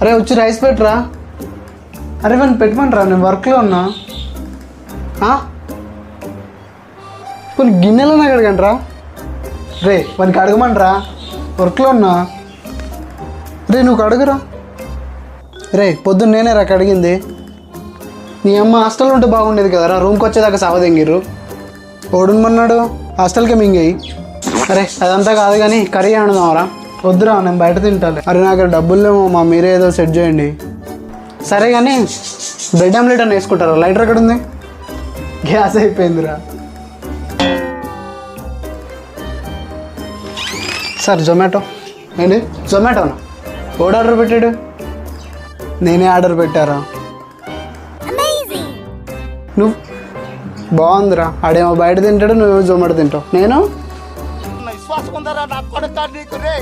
అరే వచ్చి రైస్ పెట్టరా. అరే వాడిని పెట్టమంటారా, నేను వర్క్లో ఉన్నా. కొన్ని గిన్నెలో నాకు అడగండిరా. రే వానికి అడగమంటారా, వర్క్లో ఉన్నా. రే నువ్వు అడుగురా. రే పొద్దున్న నేనే రాక అడిగింది. నీ అమ్మ హాస్టల్లో ఉంటే బాగుండేది కదరా, రూమ్కి వచ్చేదాకా సావదెంగిర్రు. ఓడుమన్నాడు హాస్టల్కే మింగేయి. అరే అదంతా కాదు కానీ కర్రీ వండుదామరా. వద్దురా నేను బయట తింటాలి. అరే నాకు డబ్బులు లేమో మా, మీరే ఏదో సెట్ చేయండి. సరే కానీ బ్రెడ్ ఆమ్లెట్ అని వేసుకుంటారా. లైటర్ ఎక్కడ ఉంది? గ్యాస్ అయిపోయిందిరా. సార్ జొమాటో. ఏంటి జొమాటోనా? ఓడి ఆర్డర్ పెట్టాడు? నేనే ఆర్డర్ పెట్టారా. నువ్వు బాగుందిరా. ఆడేమో బయట తింటాడు, నువ్వేమో జొమాటో తింటావు. నేను విశ్వాసం ఉందరా నా కొడుకు నీకు రే.